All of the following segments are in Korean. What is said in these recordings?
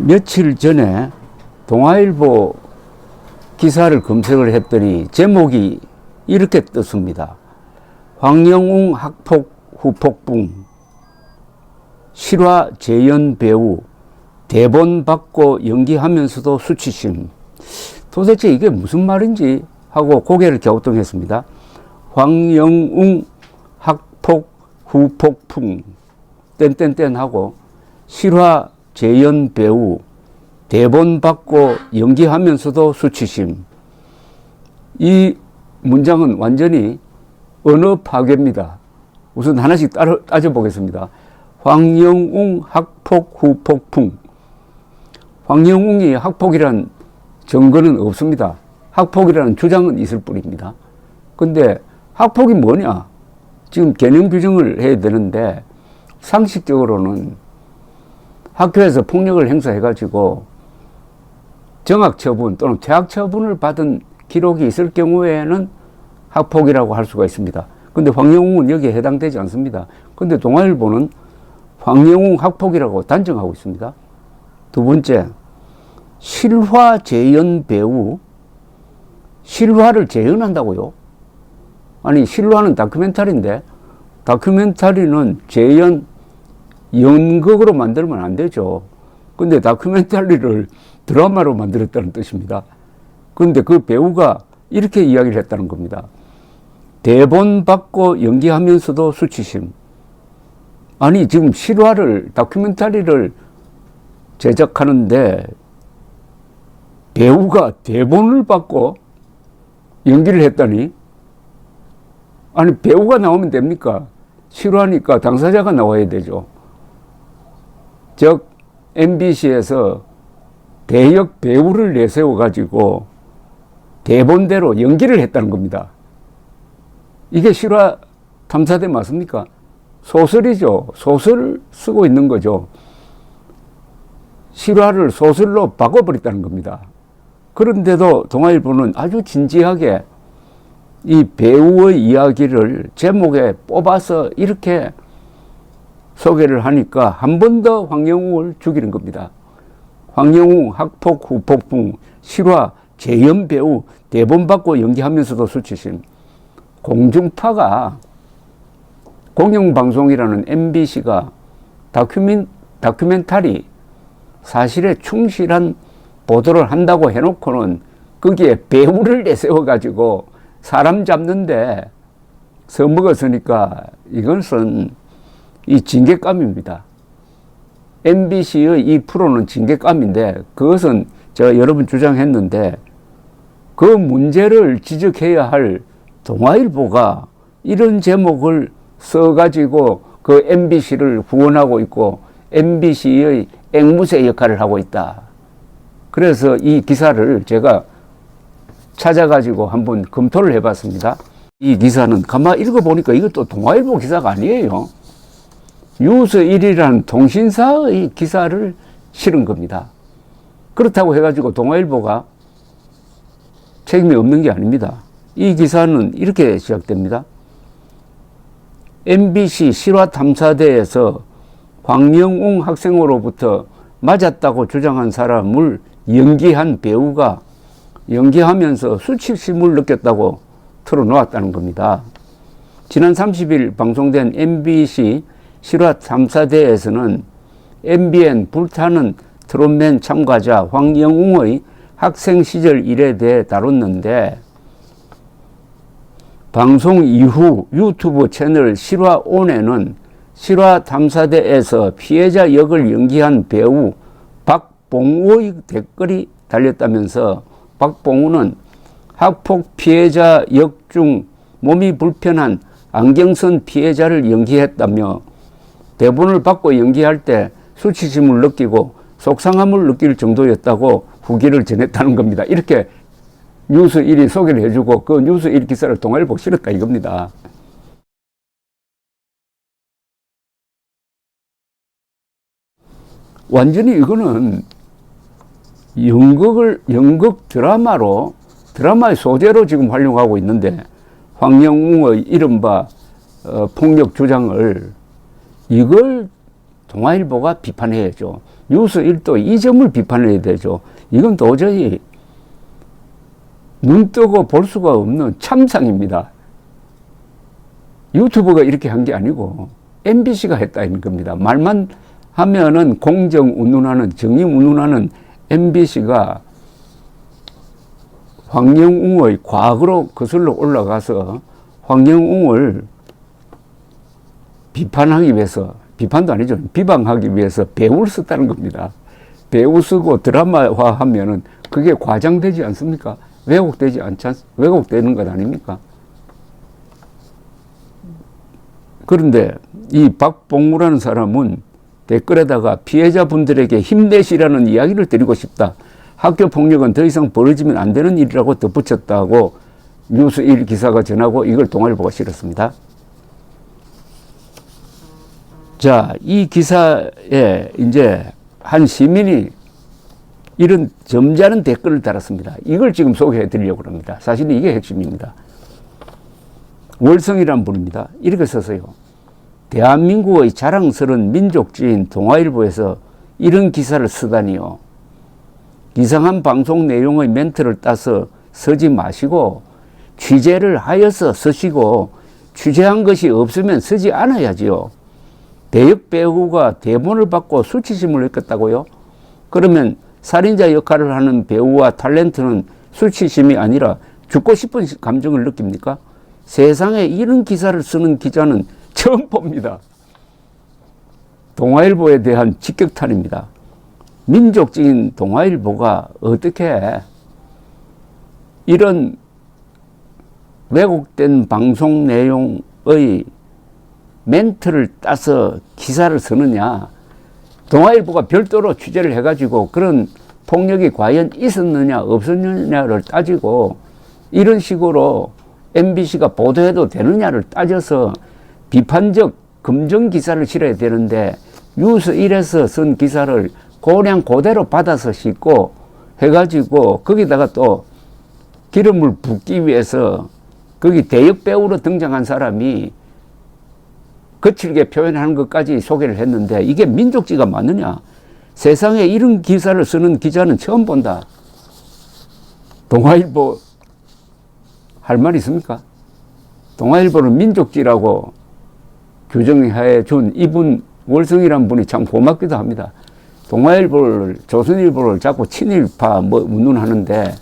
며칠 전에 동아일보 기사를 검색을 했더니 제목이 이렇게 떴습니다. 황영웅 학폭 후폭풍, 실화 재연 배우 대본 받고 연기하면서도 수치심. 도대체 이게 무슨 말인지 하고 고개를 갸우뚱했습니다. 황영웅 학폭 후폭풍 땡땡땡 하고 실화 재연 배우 대본 받고 연기하면서도 수치심. 이 문장은 완전히 언어 파괴입니다. 우선 하나씩 따져보겠습니다. 황영웅 학폭 후폭풍. 황영웅이 학폭이란 증거는 없습니다. 학폭이라는 주장은 있을 뿐입니다. 근데 학폭이 뭐냐? 지금 개념 규정을 해야 되는데 상식적으로는 학교에서 폭력을 행사해가지고 정학처분 또는 퇴학처분을 받은 기록이 있을 경우에는 학폭이라고 할 수가 있습니다. 근데 황영웅은 여기에 해당되지 않습니다. 근데 동아일보는 황영웅 학폭이라고 단정하고 있습니다. 두 번째, 실화 재연 배우. 실화를 재현한다고요? 아니, 실화는 다큐멘터리인데 다큐멘터리는 재연, 연극으로 만들면 안 되죠. 근데 다큐멘터리를 드라마로 만들었다는 뜻입니다. 근데 그 배우가 이렇게 이야기를 했다는 겁니다. 대본 받고 연기하면서도 수치심. 아니, 지금 실화를, 다큐멘터리를 제작하는데 배우가 대본을 받고 연기를 했다니? 아니, 배우가 나오면 됩니까? 실화니까 당사자가 나와야 되죠. 즉, MBC에서 대역 배우를 내세워가지고 대본대로 연기를 했다는 겁니다. 이게 실화 탐사대 맞습니까? 소설이죠. 소설을 쓰고 있는 거죠. 실화를 소설로 바꿔버렸다는 겁니다. 그런데도 동아일보는 아주 진지하게 이 배우의 이야기를 제목에 뽑아서 이렇게 소개를 하니까 한 번 더 황영웅을 죽이는 겁니다. 황영웅 학폭 후폭풍, 실화 재연 배우 대본 받고 연기하면서도 수치심. 공중파가, 공영방송이라는 MBC가 다큐멘터리 사실에 충실한 보도를 한다고 해놓고는 거기에 배우를 내세워가지고 사람 잡는데 써먹었으니까 이것은 이 징계감입니다. MBC의 이 프로는 징계감인데 그것은 제가 여러 번 주장했는데 그 문제를 지적해야 할 동아일보가 이런 제목을 써가지고 그 MBC를 후원하고 있고 MBC의 앵무새 역할을 하고 있다. 그래서 이 기사를 제가 찾아가지고 한번 검토를 해봤습니다. 이 기사는 가만히 읽어보니까 이것도 동아일보 기사가 아니에요. 뉴스1이라는 통신사의 기사를 실은 겁니다. 그렇다고 해가지고 동아일보가 책임이 없는 게 아닙니다. 이 기사는 이렇게 시작됩니다. MBC 실화탐사대에서 황영웅 학생으로부터 맞았다고 주장한 사람을 연기한 배우가 연기하면서 수치심을 느꼈다고 틀어놓았다는 겁니다. 지난 30일 방송된 MBC 실화탐사대에서는 MBN 불타는 트롯맨 참가자 황영웅의 학생 시절 일에 대해 다뤘는데 방송 이후 유튜브 채널 실화온에는 실화탐사대에서 피해자 역을 연기한 배우 박봉우의 댓글이 달렸다면서 박봉우는 학폭 피해자 역 중 몸이 불편한 안경쓴 피해자를 연기했다며 대본을 받고 연기할 때 수치심을 느끼고 속상함을 느낄 정도였다고 후기를 전했다는 겁니다. 이렇게 뉴스1이 소개를 해주고 그 뉴스1 기사를 동아일보 실었다 이겁니다. 완전히 이거는 연극 드라마의 소재로 지금 활용하고 있는데 황영웅의 이른바 폭력 주장을 이걸 동아일보가 비판해야죠. 뉴스 1도 이 점을 비판해야 되죠. 이건 도저히 눈 뜨고 볼 수가 없는 참상입니다. 유튜브가 이렇게 한 게 아니고 MBC가 했다는 겁니다. 말만 하면은 공정 운운하는, 정의 운운하는 MBC가 황영웅의 과거로 거슬러 올라가서 황영웅을 비판하기 위해서, 비판도 아니죠, 비방하기 위해서 배우를 썼다는 겁니다. 배우 쓰고 드라마화 하면은 그게 과장되지 않습니까? 왜곡되지 않지, 왜곡되는 것 아닙니까? 그런데 이 박봉무라는 사람은 댓글에다가 피해자분들에게 힘내시라는 이야기를 드리고 싶다. 학교 폭력은 더 이상 벌어지면 안 되는 일이라고 덧붙였다고 뉴스 1 기사가 전하고 이걸 동아일보가 실었습니다. 자, 이 기사에 이제 한 시민이 이런 점잖은 댓글을 달았습니다. 이걸 지금 소개해 드리려고 합니다. 사실 이게 핵심입니다. 월성이란 분입니다. 이렇게 썼어요. 대한민국의 자랑스러운 민족주의인 동아일보에서 이런 기사를 쓰다니요. 이상한 방송 내용의 멘트를 따서 쓰지 마시고 취재를 하여서 쓰시고 취재한 것이 없으면 쓰지 않아야지요. 대역 배우가 대본을 받고 수치심을 느꼈다고요? 그러면 살인자 역할을 하는 배우와 탤런트는 수치심이 아니라 죽고 싶은 감정을 느낍니까? 세상에 이런 기사를 쓰는 기자는 처음 봅니다. 동아일보에 대한 직격탄입니다. 민족적인 동아일보가 어떻게 이런 왜곡된 방송 내용의 멘트를 따서 기사를 쓰느냐. 동아일보가 별도로 취재를 해가지고 그런 폭력이 과연 있었느냐 없었느냐를 따지고 이런 식으로 MBC가 보도해도 되느냐를 따져서 비판적 검증 기사를 실어야 되는데 뉴스 1에서 쓴 기사를 그냥 그대로 받아서 싣고 해가지고 거기다가 또 기름을 붓기 위해서 거기 대역 배우로 등장한 사람이 거칠게 표현하는 것까지 소개를 했는데 이게 민족지가 맞느냐? 세상에 이런 기사를 쓰는 기자는 처음 본다. 동아일보 할 말 있습니까? 동아일보는 민족지라고 규정해 준 이분 월성이란 분이 참 고맙기도 합니다. 동아일보를, 조선일보를 자꾸 친일파 뭐 운운하는데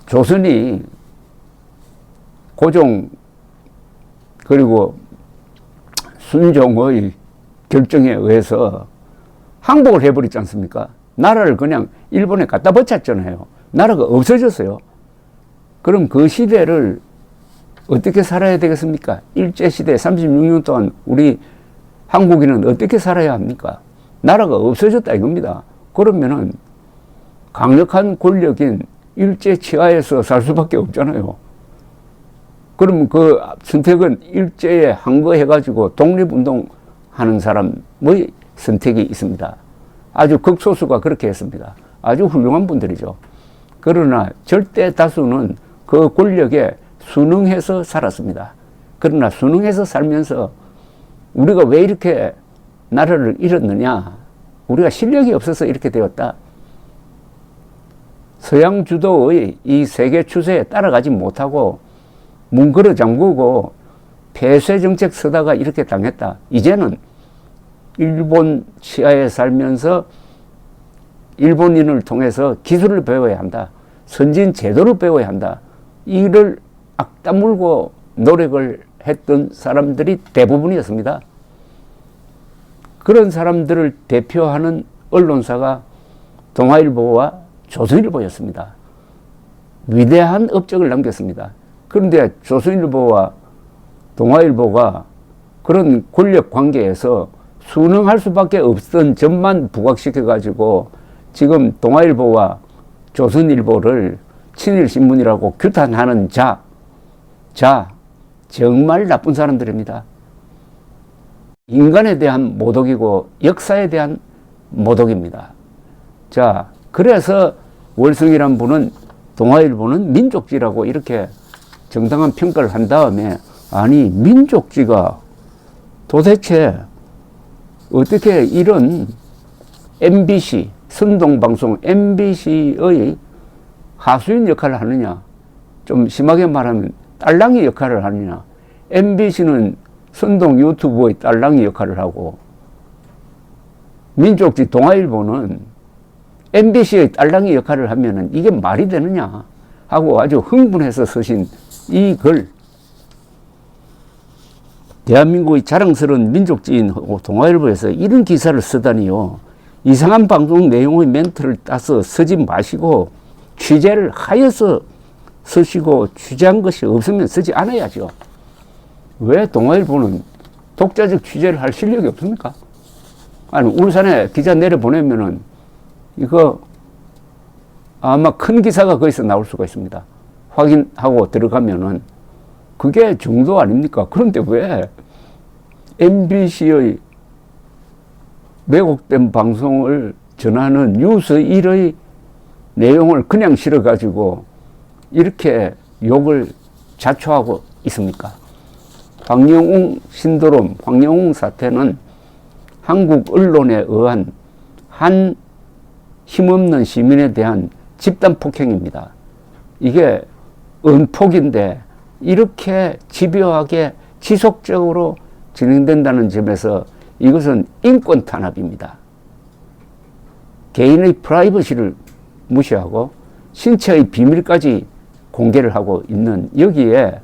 조선이 고종 그리고 순종의 결정에 의해서 항복을 해버리지 않습니까? 나라를 그냥 일본에 갖다 바쳤잖아요. 나라가 없어졌어요. 그럼 그 시대를 어떻게 살아야 되겠습니까? 일제시대 36년 동안 우리 한국인은 어떻게 살아야 합니까? 나라가 없어졌다 이겁니다. 그러면은 강력한 권력인 일제 치하에서 살 수밖에 없잖아요. 그러면 그 선택은 일제에 항거해가지고 독립운동 하는 사람의 선택이 있습니다. 아주 극소수가 그렇게 했습니다. 아주 훌륭한 분들이죠. 그러나 절대 다수는 그 권력에 순응해서 살았습니다. 그러나 순응해서 살면서 우리가 왜 이렇게 나라를 잃었느냐? 우리가 실력이 없어서 이렇게 되었다. 서양 주도의 이 세계 추세에 따라가지 못하고 문 걸어 잠그고 폐쇄 정책 쓰다가 이렇게 당했다. 이제는 일본 치하에 살면서 일본인을 통해서 기술을 배워야 한다. 선진 제도를 배워야 한다. 이를 악다물고 노력을 했던 사람들이 대부분이었습니다. 그런 사람들을 대표하는 언론사가 동아일보와 조선일보였습니다. 위대한 업적을 남겼습니다. 그런데 조선일보와 동아일보가 그런 권력 관계에서 순응할 수밖에 없던 점만 부각시켜가지고 지금 동아일보와 조선일보를 친일신문이라고 규탄하는 정말 나쁜 사람들입니다. 인간에 대한 모독이고 역사에 대한 모독입니다. 자, 그래서 월성이란 분은 동아일보는 민족지라고 이렇게 정당한 평가를 한 다음에 아니 민족지가 도대체 어떻게 이런 MBC, 선동방송 MBC의 하수인 역할을 하느냐, 좀 심하게 말하면 딸랑이 역할을 하느냐. MBC는 선동 유튜브의 딸랑이 역할을 하고 민족지 동아일보는 MBC의 딸랑이 역할을 하면은 이게 말이 되느냐 하고 아주 흥분해서 쓰신 이 글. 대한민국의 자랑스러운 민족지인 동아일보에서 이런 기사를 쓰다니요. 이상한 방송 내용의 멘트를 따서 쓰지 마시고 취재를 하여서 쓰시고 취재한 것이 없으면 쓰지 않아야죠. 왜 동아일보는 독자적 취재를 할 실력이 없습니까? 아니, 울산에 기자 내려보내면은 이거 아마 큰 기사가 거기서 나올 수가 있습니다. 확인하고 들어가면은 그게 정도 아닙니까? 그런데 왜 MBC의 왜곡된 방송을 전하는 뉴스 1의 내용을 그냥 실어가지고 이렇게 욕을 자초하고 있습니까? 황영웅 신드롬, 황영웅 사태는 한국 언론에 의한 한 힘없는 시민에 대한 집단 폭행입니다. 이게 은폭인데 이렇게 집요하게 지속적으로 진행된다는 점에서 이것은 인권 탄압입니다. 개인의 프라이버시를 무시하고 신체의 비밀까지 공개를 하고 있는 여기에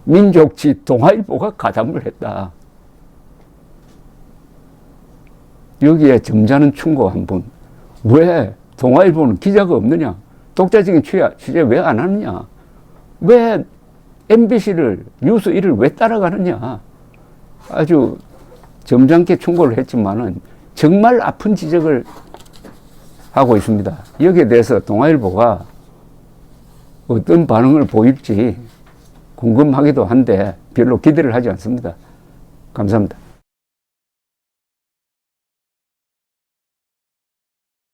민족지 동아일보가 가담을 했다. 여기에 점잖은 충고 한 분. 왜 동아일보는 기자가 없느냐? 독자적인 취재 왜 안 하느냐? 왜 MBC를 뉴스 1을 왜 따라가느냐? 아주 점잖게 충고를 했지만은 정말 아픈 지적을 하고 있습니다. 여기에 대해서 동아일보가 어떤 반응을 보일지 궁금하기도 한데 별로 기대를 하지 않습니다. 감사합니다.